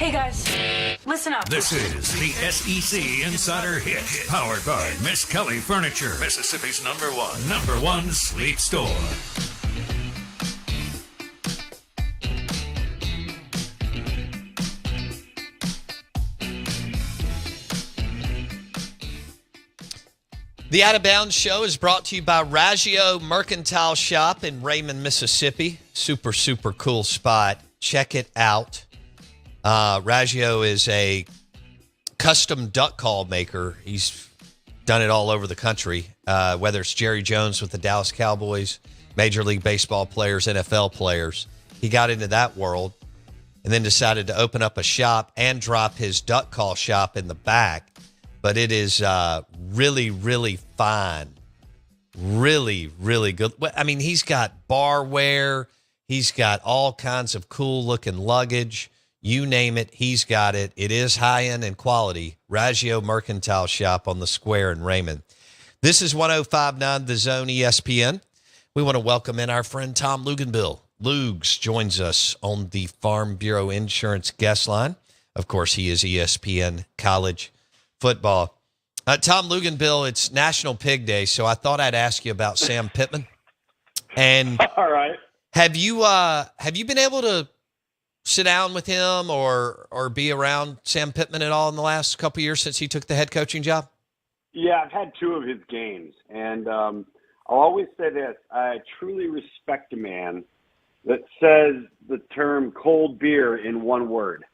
Hey guys, listen up. This is the SEC Insider Hit, powered by Miss Kelly Furniture, Mississippi's number one sleep store. The Out of Bounds Show is brought to you by Raggio Mercantile Shop in Raymond, Mississippi. Super, super cool spot. Check it out. Raggio is a custom duck call maker. He's done it all over the country, whether it's Jerry Jones with the Dallas Cowboys, Major League Baseball players, NFL players. He got into that world and then decided to open up a shop and drop his duck call shop in the back. But it is really, really fine. Really, really good. I mean, he's got barware. He's got all kinds of cool-looking luggage. You name it, he's got it. It is high-end and quality. Raggio Mercantile Shop on the Square in Raymond. This is 105.9 The Zone ESPN. We want to welcome in our friend Tom Luginbill. Lugs joins us on the Farm Bureau Insurance guest line. Of course, he is ESPN College Football. Tom Luginbill, it's National Pig Day, so I thought I'd ask you about Sam Pittman. And all right, have you been able to sit down with him or be around Sam Pittman at all in the last couple of years since he took the head coaching job? Yeah, I've had 2 of his games, and I'll always say this: I truly respect a man that says the term "cold beer" in one word.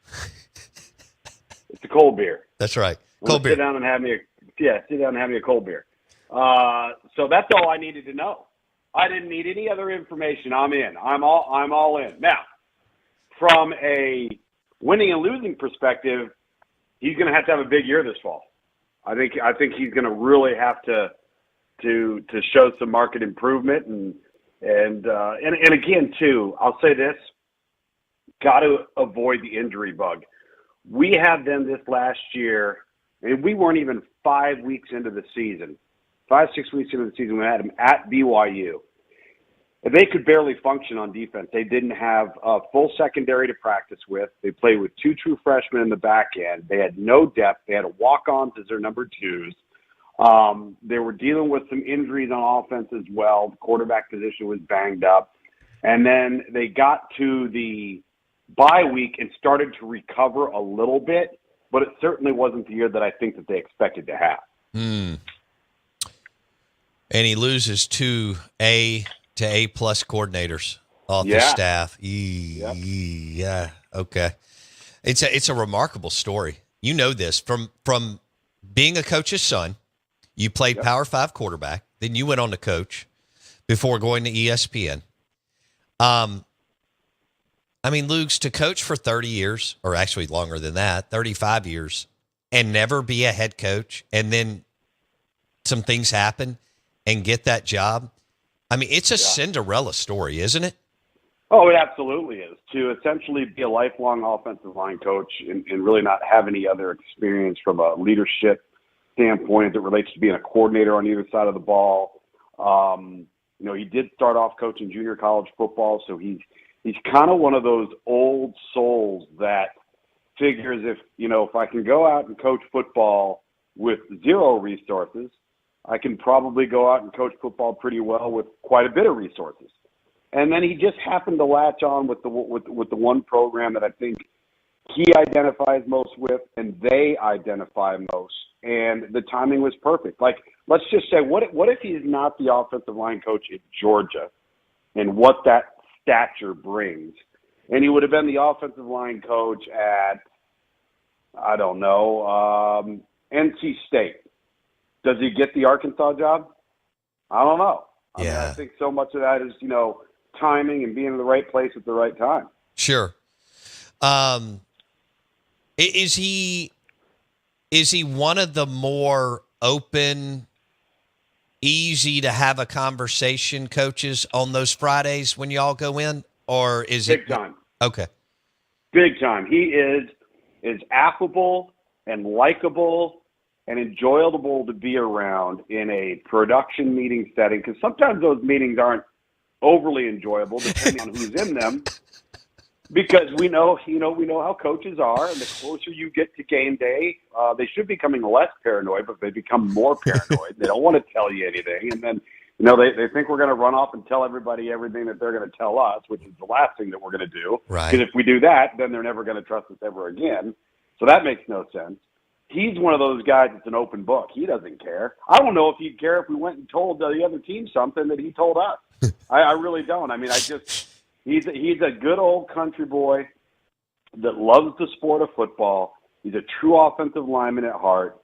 It's a cold beer. That's right. Cold beer. Sit down and have me a cold beer. So that's all I needed to know. I didn't need any other information. I'm in. I'm all in. Now, from a winning and losing perspective, he's going to have a big year this fall. I think he's going to really have to show some market improvement and again too. I'll say this: got to avoid the injury bug. We had them this last year, and we weren't even 5 weeks into the season. 5-6 weeks into the season, we had them at BYU. They could barely function on defense. They didn't have a full secondary to practice with. They played with 2 true freshmen in the back end. They had no depth. They had walk-ons as their number 2s. They were dealing with some injuries on offense as well. The quarterback position was banged up. And then they got to the bye week and started to recover a little bit, but it certainly wasn't the year that I think that they expected to have. And he loses 2 A to A+ coordinators off the staff. Yep. Yeah. Okay. It's a remarkable story. You know this from being a coach's son. You played Power 5 quarterback, then you went on to coach before going to ESPN. I mean, Luke's to coach for 30 years, or actually longer than that, 35 years, and never be a head coach, and then some things happen and get that job. I mean, it's a Cinderella story, isn't it? Oh, it absolutely is. To essentially be a lifelong offensive line coach and really not have any other experience from a leadership standpoint that relates to being a coordinator on either side of the ball. He did start off coaching junior college football, so he's kind of one of those old souls that figures if I can go out and coach football with 0 resources, I can probably go out and coach football pretty well with quite a bit of resources. And then he just happened to latch on with the one program that I think he identifies most with and they identify most. And the timing was perfect. Like, let's just say, what if he's not the offensive line coach at Georgia and what that stature brings? And he would have been the offensive line coach at, I don't know, NC State. Does he get the Arkansas job? I don't know. I think so much of that is, timing and being in the right place at the right time. Sure. Is he one of the more open, easy to have a conversation coaches on those Fridays when y'all go in, or is Big time? Okay. Big time. He is affable and likable and enjoyable to be around in a production meeting setting, because sometimes those meetings aren't overly enjoyable depending on who's in them. Because we know how coaches are, and the closer you get to game day, they should be becoming less paranoid, but they become more paranoid. They don't want to tell you anything, and then they think we're going to run off and tell everybody everything that they're going to tell us, which is the last thing that we're going to do. Right. Because if we do that, then they're never going to trust us ever again. So that makes no sense. He's one of those guys that's an open book. He doesn't care. I don't know if he'd care if we went and told the other team something that he told us. I really don't. I mean, he's a good old country boy that loves the sport of football. He's a true offensive lineman at heart.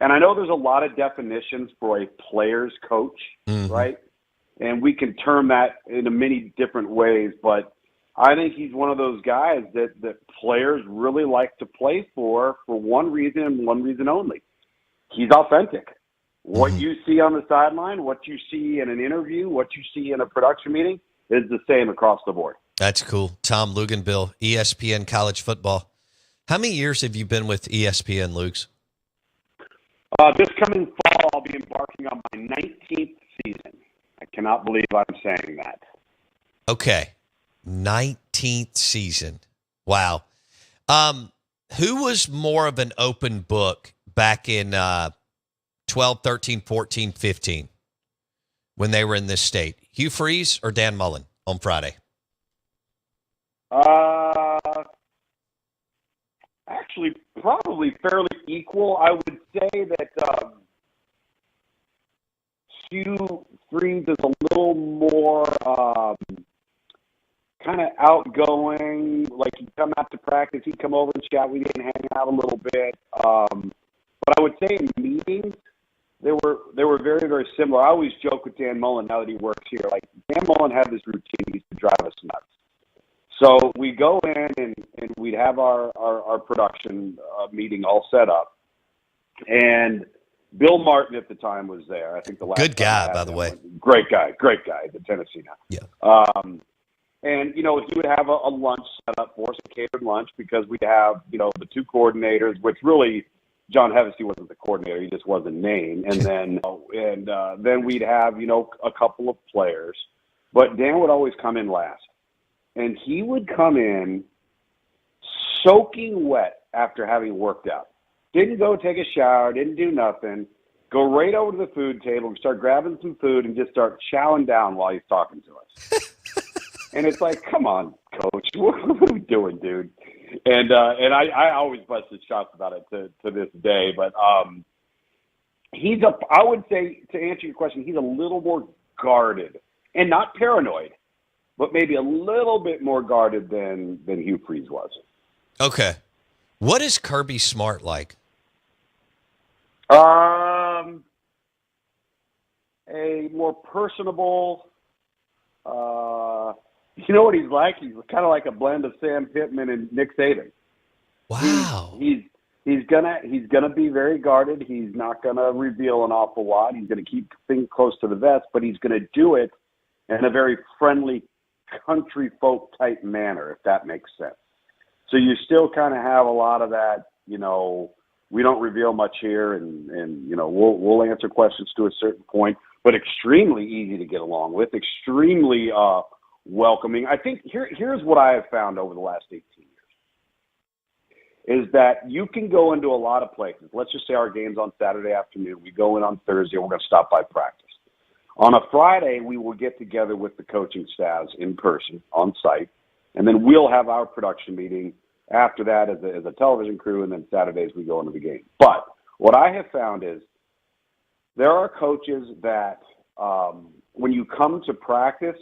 And I know there's a lot of definitions for a player's coach, right? And we can term that in many different ways, but I think he's one of those guys that players really like to play for one reason and one reason only. He's authentic. What you see on the sideline, what you see in an interview, what you see in a production meeting is the same across the board. That's cool. Tom Luginbill, ESPN College Football. How many years have you been with ESPN, Lugs? This coming fall, I'll be embarking on my 19th season. I cannot believe I'm saying that. Okay. 19th season. Wow. Who was more of an open book back in 12, 13, 14, 15 when they were in this state? Hugh Freeze or Dan Mullen on Friday? Actually, probably fairly equal. I would say that Hugh Freeze is a little more kind of outgoing. Like, he'd come out to practice, he'd come over and chat with you and hang out a little bit. But I would say in meetings, they were very, very similar. I always joke with Dan Mullen now that he works here. Like, Dan Mullen had this routine he used to drive us nuts. So we go in and we'd have our production meeting all set up. And Bill Martin at the time was there. I think the last good guy, by the way. Great guy at Tennessee now. Yeah. And, he would have a lunch set up for us, a catered lunch, because we'd have, the two coordinators, which really John Hevesy wasn't the coordinator. He just wasn't named. And then we'd have, a couple of players. But Dan would always come in last. And he would come in soaking wet after having worked out. Didn't go take a shower, didn't do nothing. Go right over to the food table, start grabbing some food, and just start chowing down while he's talking to us. And it's like, come on, coach, what are we doing, dude? And I always bust his shots about it to this day. But I would say, to answer your question, he's a little more guarded and not paranoid, but maybe a little bit more guarded than Hugh Freeze was. Okay. What is Kirby Smart like? A more personable, you know what he's like? He's kind of like a blend of Sam Pittman and Nick Saban. Wow. He's gonna be very guarded. He's not gonna reveal an awful lot. He's gonna keep things close to the vest, but he's gonna do it in a very friendly, country folk type manner, if that makes sense. So you still kind of have a lot of that, we don't reveal much here, and we'll answer questions to a certain point, but extremely easy to get along with, extremely welcoming. I think here's what I have found over the last 18 years is that you can go into a lot of places. Let's just say our game's on Saturday afternoon. We go in on Thursday. We're going to stop by practice. On a Friday, we will get together with the coaching staffs in person on site, and then we'll have our production meeting after that as a television crew, and then Saturdays we go into the game. But what I have found is there are coaches that when you come to practice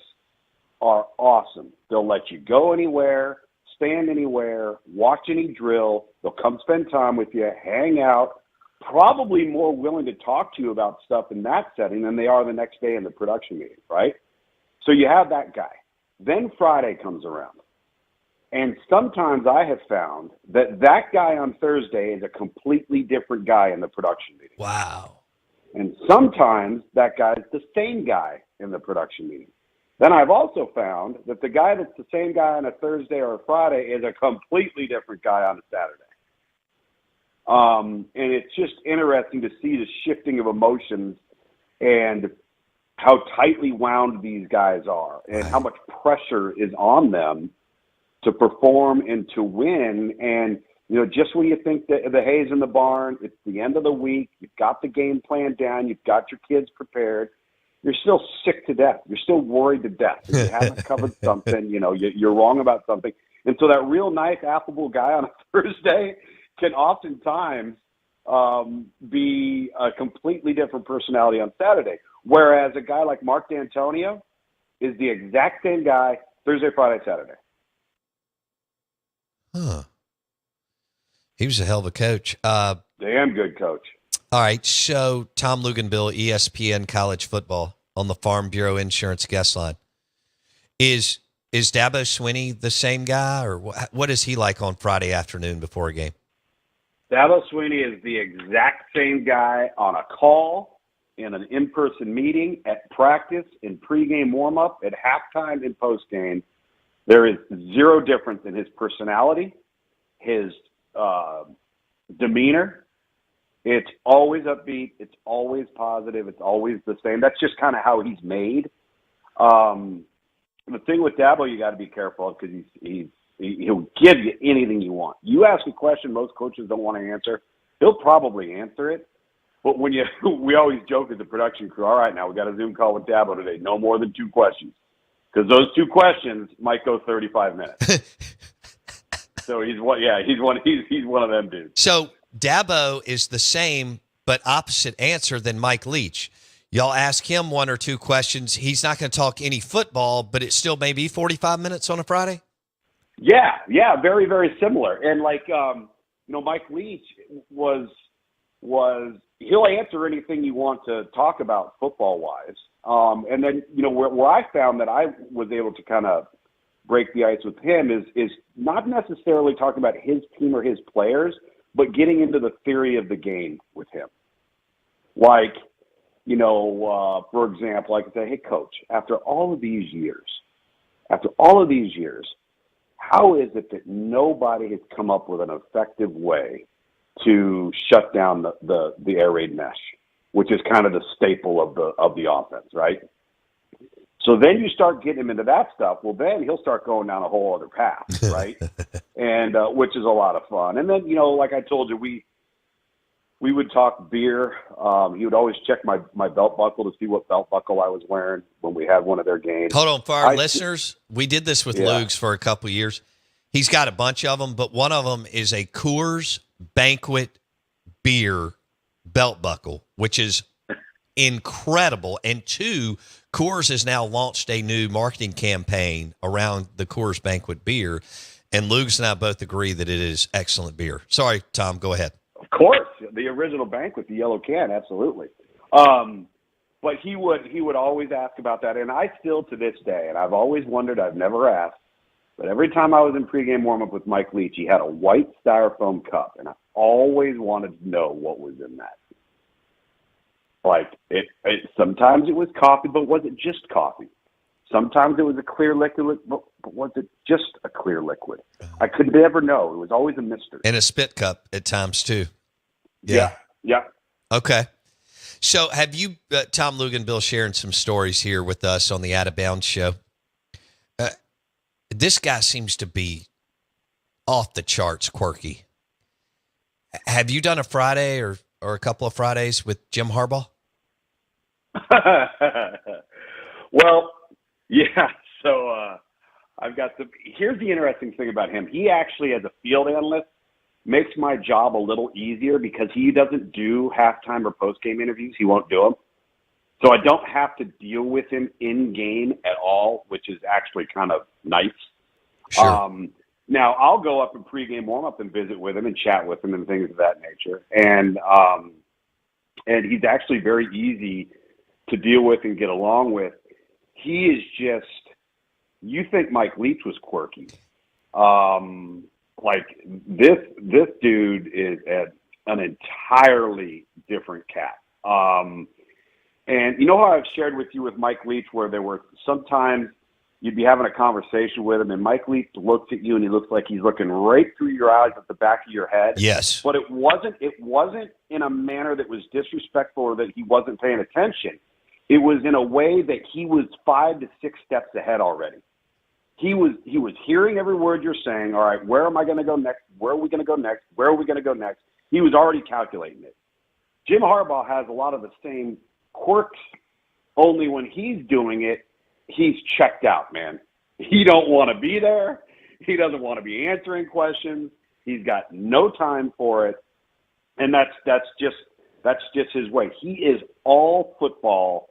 are awesome. They'll let you go anywhere, stand anywhere, watch any drill. They'll come spend time with you, hang out, probably more willing to talk to you about stuff in that setting than they are the next day in the production meeting, right? So you have that guy. Then Friday comes around. And sometimes I have found that guy on Thursday is a completely different guy in the production meeting. Wow. And sometimes that guy is the same guy in the production meeting. Then I've also found that the guy that's the same guy on a Thursday or a Friday is a completely different guy on a Saturday. And it's just interesting to see the shifting of emotions and how tightly wound these guys are and how much pressure is on them to perform and to win. And, just when you think that the hay's in the barn, it's the end of the week, you've got the game plan down, you've got your kids prepared, you're still sick to death. You're still worried to death. If you haven't covered something, you're wrong about something. And so that real nice, affable guy on a Thursday can oftentimes be a completely different personality on Saturday. Whereas a guy like Mark D'Antonio is the exact same guy Thursday, Friday, Saturday. Huh. He was a hell of a coach. Damn good coach. All right, so Tom Luginbill, ESPN College Football on the Farm Bureau Insurance guest line. Is Dabo Swinney the same guy, or what is he like on Friday afternoon before a game? Dabo Swinney is the exact same guy on a call, in an in-person meeting, at practice, in pregame warm-up, at halftime, and postgame. There is zero difference in his personality, his demeanor. It's always upbeat. It's always positive. It's always the same. That's just kind of how he's made. The thing with Dabo, you got to be careful because he'll give you anything you want. You ask a question most coaches don't want to answer, he'll probably answer it. But we always joke as the production crew, all right, now we got a Zoom call with Dabo today. No more than 2 questions, because those 2 questions might go 35 minutes. So he's one of them dudes. So Dabo is the same but opposite answer than Mike Leach. Y'all ask him 1 or 2 questions. He's not going to talk any football, but it still may be 45 minutes on a Friday? Yeah, very, very similar. And Mike Leach was he'll answer anything you want to talk about football-wise. And then, where I found that I was able to kind of break the ice with him is not necessarily talking about his team or his players, but getting into the theory of the game with him. For example, I could say, hey, coach, after all of these years, how is it that nobody has come up with an effective way to shut down the air raid mesh, which is kind of the staple of the offense, right? So then you start getting him into that stuff. Well, then he'll start going down a whole other path, right? And which is a lot of fun. And then, like I told you, we would talk beer. He would always check my belt buckle to see what belt buckle I was wearing when we had one of their games. Hold on, for our listeners, we did this with Lugs for a couple of years. He's got a bunch of them, but one of them is a Coors Banquet beer belt buckle, which is incredible. And 2, Coors has now launched a new marketing campaign around the Coors Banquet beer, and Lugs and I both agree that it is excellent beer. Sorry, Tom, go ahead. Of course, the original Banquet, the yellow can, absolutely. But he would always ask about that, and I still to this day, and I've always wondered, I've never asked, but every time I was in pregame warm-up with Mike Leach, he had a white styrofoam cup, and I always wanted to know what was in that. Sometimes it was coffee, but was it just coffee? Sometimes it was a clear liquid, but was it just a clear liquid? I could never know. It was always a mystery. And a spit cup at times, too. Yeah. Okay. So have you, Tom Luginbill, sharing some stories here with us on the Out of Bounds show? This guy seems to be off the charts quirky. Have you done a Friday or a couple of Fridays with Jim Harbaugh? Well, yeah. So I've got here's the interesting thing about him. He actually, as a field analyst, makes my job a little easier because he doesn't do halftime or post-game interviews. He won't do them. So I don't have to deal with him in-game at all, which is actually kind of nice. Sure. Now, I'll go up in pregame warm-up and visit with him and chat with him and things of that nature. And he's actually very easy to deal with and get along with. He is just – you think Mike Leach was quirky. This dude is an entirely different cat. And you know how I've shared with you with Mike Leach where there were sometimes you'd be having a conversation with him and Mike Leach looks at you and he looks like he's looking right through your eyes at the back of your head. Yes. But it wasn't in a manner that was disrespectful or that he wasn't paying attention. It was in a way that he was 5 to 6 steps ahead already. he was hearing every word you're saying. All right, where am I going to go next? Where are we going to go next? Where are we going to go next? He was already calculating it. Jim Harbaugh has a lot of the same quirks, only when he's doing it, he's checked out, man. He don't want to be there. He doesn't want to be answering questions. He's got no time for it, and that's just his way. He is all football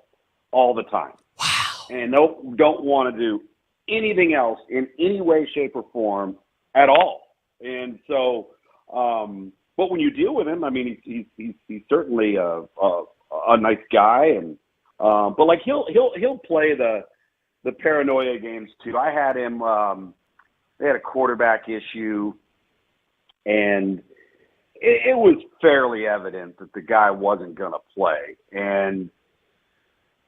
all the time. Wow. And don't want to do anything else in any way, shape, or form at all. And so, but when you deal with him, I mean, he's certainly a nice guy, and but like he'll play the paranoia games too. I had him. They had a quarterback issue, and it was fairly evident that the guy wasn't going to play. And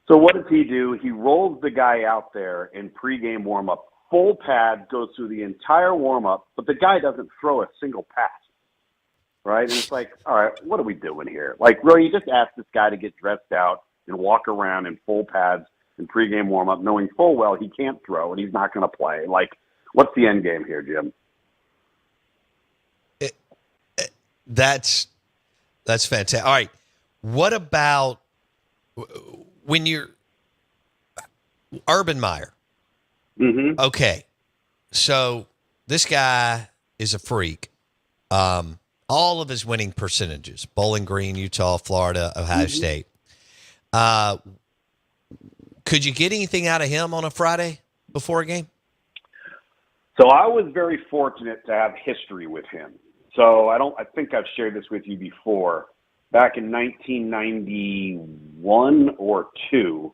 so what does he do? He rolls the guy out there in pregame warm-up, full pad, goes through the entire warm-up, but the guy doesn't throw a single pass, right? And it's like, all right, what are we doing here? Like, really, you just asked this guy to get dressed out and walk around in full pads in pregame warm-up, knowing full well he can't throw and he's not going to play. Like, what's the end game here, Jim? That's fantastic. All right, what about when you're Urban Meyer? Mm-hmm. Okay, so this guy is a freak. All of his winning percentages: Bowling Green, Utah, Florida, Ohio State. Could you get anything out of him on a Friday before a game? So I was very fortunate to have history with him. So I think I've shared this with you before. Back in 1991 or 2,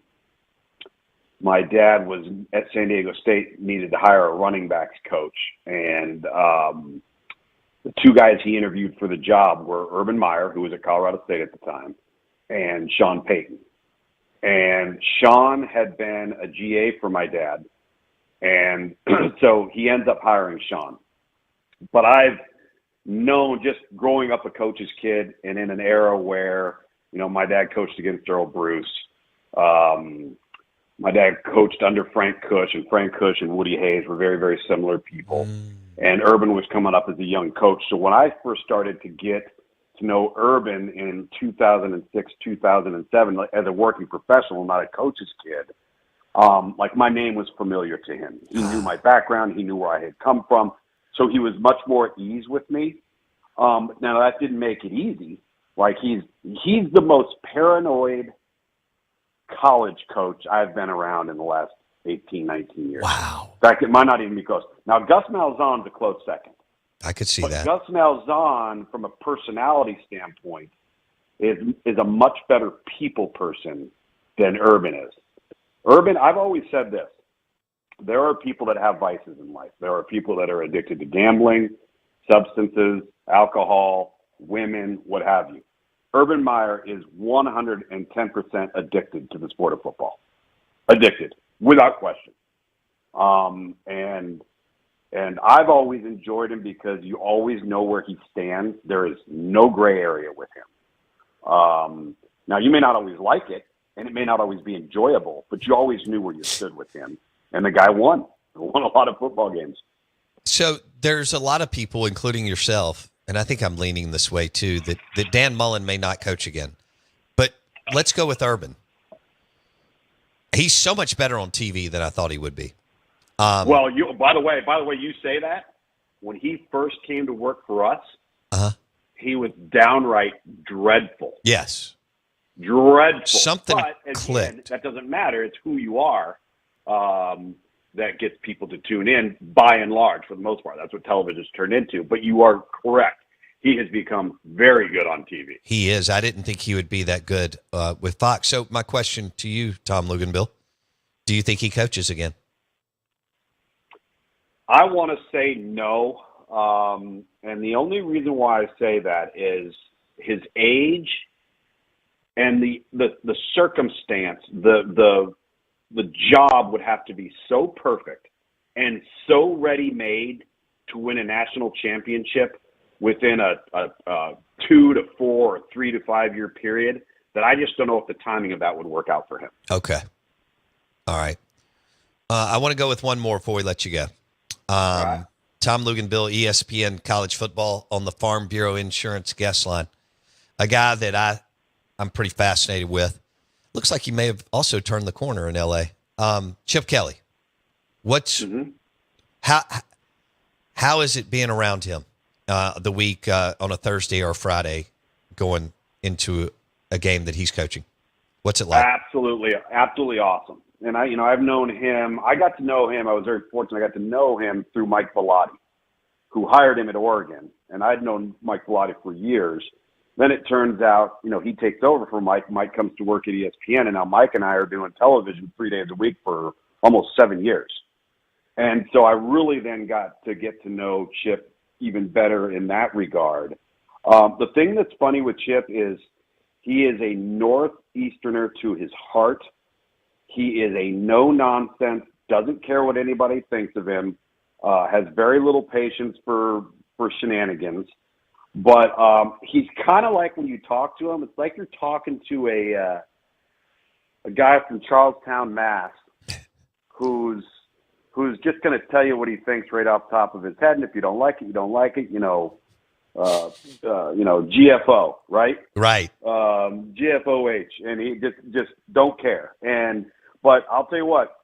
my dad was at San Diego State, needed to hire a running backs coach. And the two guys he interviewed for the job were Urban Meyer, who was at Colorado State at the time, and Sean Payton. And Sean had been a GA for my dad. And so he ends up hiring Sean. But I've known, just growing up a coach's kid and in an era where, you know, my dad coached against Earl Bruce. My dad coached under Frank Cush, and Frank Cush and Woody Hayes were very, very similar people. And Urban was coming up as a young coach. So when I first started to get to know Urban in 2006, 2007, as a working professional, not a coach's kid, like my name was familiar to him. He knew my background. He knew where I had come from. So he was much more at ease with me. Now that didn't make it easy. Like he's the most paranoid college coach I've been around in the last 18, 19 years. Wow. In fact, it might not even be close. Now, Gus Malzahn's a close second. I could see But that. Gus Malzahn, from a personality standpoint, is a much better people person than Urban is. Urban, I've always said this. There are people that have vices in life. There are people that are addicted to gambling, substances, alcohol, women, what have you. Urban Meyer is 110% addicted to the sport of football. Addicted, without question. And I've always enjoyed him because you always know where he stands. There is no gray area with him. Now, you may not always like it, and it may not always be enjoyable, but you always knew where you stood with him. And the guy won a lot of football games. So there's a lot of people, including yourself, and I think I'm leaning this way too, that Dan Mullen may not coach again. But let's go with Urban. He's so much better on TV than I thought he would be. Well, by the way, you say that. When he first came to work for us, he was downright dreadful. Yes. Dreadful. Something but again, clicked. that doesn't matter. It's who you are that gets people to tune in, by and large, for the most part. That's what television's turned into. But you are correct. He has become very good on TV. He is. I didn't think he would be that good with Fox. So my question to you, Tom Luginbill, do you think he coaches again? I want to say no. And the only reason why I say that is his age and the circumstance, the job would have to be so perfect and so ready-made to win a national championship within a 2 to 4 or 3 to 5 year period that I just don't know if the timing of that would work out for him. Okay. All right. I want to go with one more before we let you go. Right. Tom Luginbill, ESPN College Football on the Farm Bureau Insurance guest line. A guy that I'm pretty fascinated with. Looks like he may have also turned the corner in L.A. Chip Kelly. How is it being around him the week on a Thursday or a Friday going into a game that he's coaching? What's it like? Absolutely awesome. And I've known him. I got to know him. I was very fortunate. I got to know him through Mike Bellotti, who hired him at Oregon. And I'd known Mike Bellotti for years. Then it turns out, he takes over for Mike. Mike comes to work at ESPN, and now Mike and I are doing television 3 days a week for almost 7 years. And so I really then got to get to know Chip even better in that regard. The thing that's funny with Chip is he is a Northeasterner to his heart. He is a no-nonsense, doesn't care what anybody thinks of him, has very little patience for shenanigans. But he's kind of like when you talk to him, it's like you're talking to a guy from Charlestown, Mass, who's just going to tell you what he thinks right off the top of his head. And if you don't like it, you don't like it. GFO, right? Right. GFOH, and he just don't care. But I'll tell you what,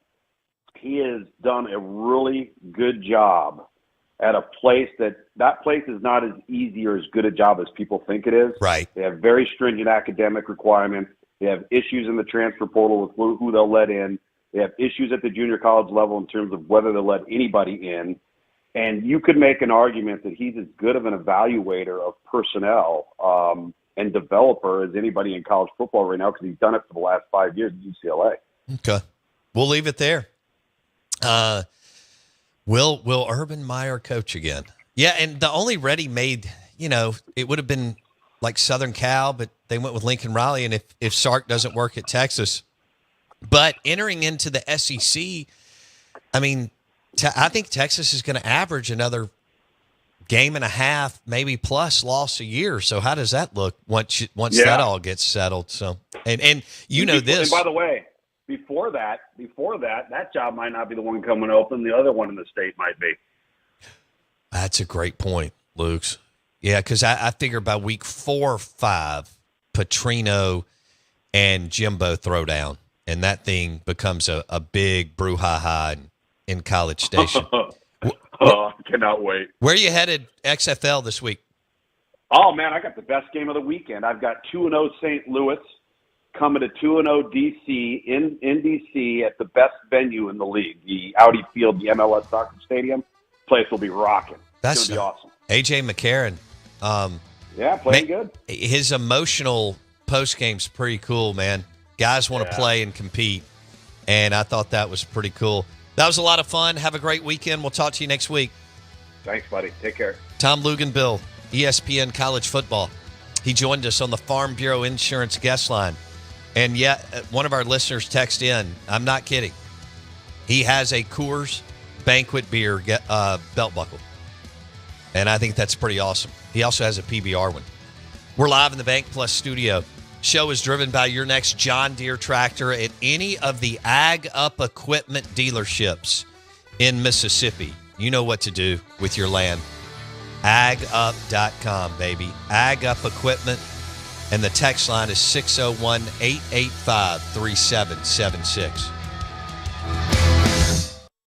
he has done a really good job at a place that place is not as easy or as good a job as people think it is. Right. They have very stringent academic requirements. They have issues in the transfer portal with who they'll let in. They have issues at the junior college level in terms of whether they'll let anybody in. And you could make an argument that he's as good of an evaluator of personnel and developer as anybody in college football right now because he's done it for the last 5 years at UCLA. Okay. We'll leave it there. Will Urban Meyer coach again? Yeah, and the only ready-made, it would have been like Southern Cal, but they went with Lincoln Riley, and if Sark doesn't work at Texas. But entering into the SEC, I think Texas is going to average another game and a half, maybe plus loss a year. So how does that look once that all gets settled? So and this. And by the way, before that job might not be the one coming open. The other one in the state might be. That's a great point, Luke's. Yeah, because I figure by week 4 or 5, Petrino and Jimbo throw down, and that thing becomes a big brouhaha in College Station. I cannot wait. Where are you headed XFL this week? Oh, man, I got the best game of the weekend. I've got 2-0 St. Louis coming to 2-0 D.C. in D.C. at the best venue in the league, the Audi Field, the MLS Soccer Stadium. Place will be rocking. It's going to be awesome. A.J. McCarron. Playing good. His emotional postgame's pretty cool, man. Guys want to play and compete, and I thought that was pretty cool. That was a lot of fun. Have a great weekend. We'll talk to you next week. Thanks, buddy. Take care. Tom Luginbill, ESPN College Football. He joined us on the Farm Bureau Insurance guest line. And yet, one of our listeners texted in, I'm not kidding, he has a Coors Banquet beer belt buckle. And I think that's pretty awesome. He also has a PBR one. We're live in the Bank Plus studio. Show is driven by your next John Deere tractor at any of the Ag Up equipment dealerships in Mississippi. You know what to do with your land. AgUp.com, baby. Ag Up equipment. And the text line is 601-885-3776.